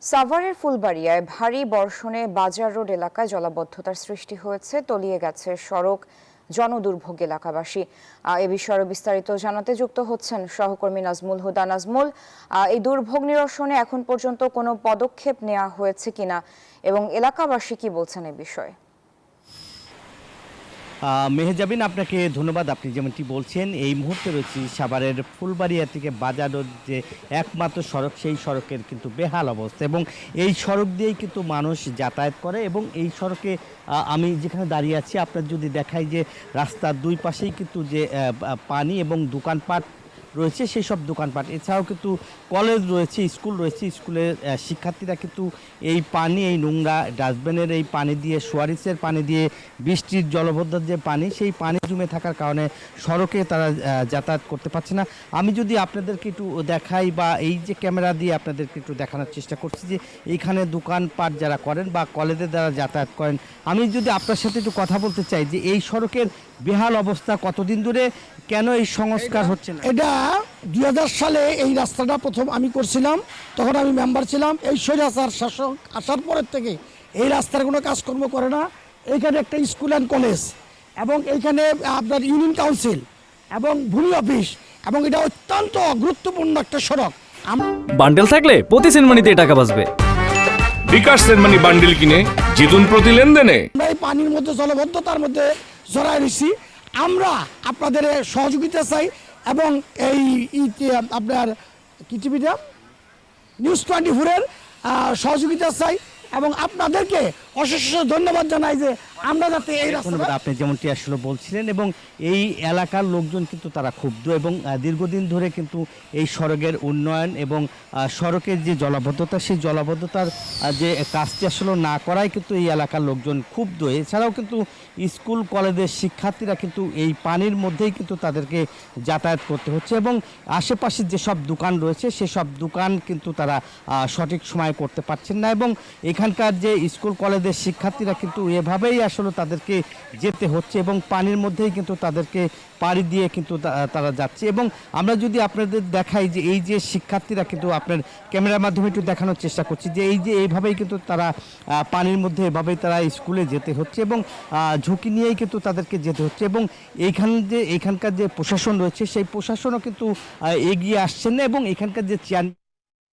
সাভারের ফুলবাড়িয়ায় ভারী বর্ষণে বাজার রোড এলাকায় জলাবদ্ধতার সৃষ্টি হয়েছে, তলিয়ে গেছে সড়ক, জনদুর্ভোগ এলাকাবাসী। এ বিষয়ে বিস্তারিত জানাতে যুক্ত হচ্ছেন সহকর্মী নাজমুল হুদা। নাজমুল, এই দুর্ভোগ নিরসনে এখন পর্যন্ত কোনো পদক্ষেপ নেওয়া হয়েছে কিনা এবং এলাকাবাসী কি বলছেন এ বিষয়ে? মেহজাবিন, আপনাকে ধন্যবাদ। আপনি যেমনটি বলছেন, এই মুহূর্তে রয়েছি সাভারের ফুলবাড়িয়া থেকে বাজার রোড যে একমাত্র সড়ক, সেই সড়কের কিন্তু বেহাল অবস্থা এবং এই সড়ক দিয়েই কিন্তু মানুষ যাতায়াত করে এবং এই সড়কে আমি যেখানে দাঁড়িয়ে আছি আপনার যদি দেখাই যে রাস্তার দুই পাশেই কিন্তু যে পানি এবং দোকানপাট রয়েছে, সেই সব দোকানপাট, এছাড়াও কিন্তু কলেজ রয়েছে, স্কুল রয়েছে। স্কুলের শিক্ষার্থীরা কিন্তু এই পানি, এই নোংরা ডাস্টবিনের এই পানি দিয়ে, সুয়ারিসের পানি দিয়ে, বৃষ্টির জলবদ্ধতার যে পানি, সেই পানি জমে থাকার কারণে সড়কে তারা যাতায়াত করতে পারছে না। আমি যদি আপনাদেরকে একটু দেখাই বা এই যে ক্যামেরা দিয়ে আপনাদেরকে একটু দেখানোর চেষ্টা করছি যে এইখানে দোকানপাট যারা করেন বা কলেজের দ্বারা যাতায়াত করেন, আমি যদি আপনার সাথে একটু কথা বলতে চাই যে এই সড়কের বেহাল অবস্থা কতদিন ধরে, কেন এই সংস্কার হচ্ছে না? এটা 2000 সালে এই রাস্তাটা প্রথম আমি করছিলাম, তখন আমি মেম্বার ছিলাম। এই স্বৈরাচার শাসক আসার পরের থেকে এই রাস্তার কোনো কাজকর্ম করে না। এইখানে একটা স্কুল অ্যান্ড কলেজ এবং এইখানে আপনার ইউনিয়ন কাউন্সিল এবং ভূমি অফিস, এবং এটা অত্যন্ত গুরুত্বপূর্ণ একটা সড়ক। বান্ডেল থাকলে প্রতি সেনমানিতে টাকা বাঁচবে। বিকাশ সেনমানি বান্ডেল কিনে জিতুন প্রতি লেনদেনে। আমরা এই পানির মধ্যে, জলবদ্ধতার মধ্যে জড়ায় রয়েছি। আমরা আপনাদের সহযোগিতা চাই এবং এই আপনার কি টিভিটা নিউজ 24-এর সহযোগিতা চাই এবং আপনাদেরকে অশেষ ধন্যবাদ জানাই যে আমরা যাতে এই ধন্যবাদ। আপনি যেমনটি আসলে বলছিলেন এবং এই এলাকার লোকজন কিন্তু তারা ক্ষুব্ধ এবং দীর্ঘদিন ধরে কিন্তু এই সড়কের উন্নয়ন এবং সড়কের যে জলাবদ্ধতা, সেই জলাবদ্ধতার যে কাজটি আসলে না করায় কিন্তু এই এলাকার লোকজন ক্ষুব্ধ। এছাড়াও কিন্তু স্কুল কলেজের শিক্ষার্থীরা কিন্তু এই পানির মধ্যেই কিন্তু তাদেরকে যাতায়াত করতে হচ্ছে এবং আশেপাশে যেসব দোকান রয়েছে সেসব দোকান কিন্তু তারা সঠিক সময় করতে পারছেন না এবং এখানকার যে স্কুল কলেজের শিক্ষার্থীরা কিন্তু এভাবেই আসলে তাদেরকে যেতে হচ্ছে এবং পানির মধ্যেই কিন্তু তাদেরকে পাড়ি দিয়ে কিন্তু তারা যাচ্ছে। এবং আমরা যদি আপনাদের দেখাই যে এই যে শিক্ষার্থীরা কিন্তু, আপনার ক্যামেরার মাধ্যমে একটু দেখানোর চেষ্টা করছি যে এই যে এইভাবেই কিন্তু তারা পানির মধ্যে এভাবেই তারা স্কুলে যেতে হচ্ছে এবং ঝুঁকি নিয়েই কিন্তু তাদেরকে যেতে হচ্ছে এবং এখানকার যে প্রশাসন রয়েছে সেই প্রশাসনও কিন্তু এগিয়ে আসছেন না এবং এখানকার যে চেয়ারম্যান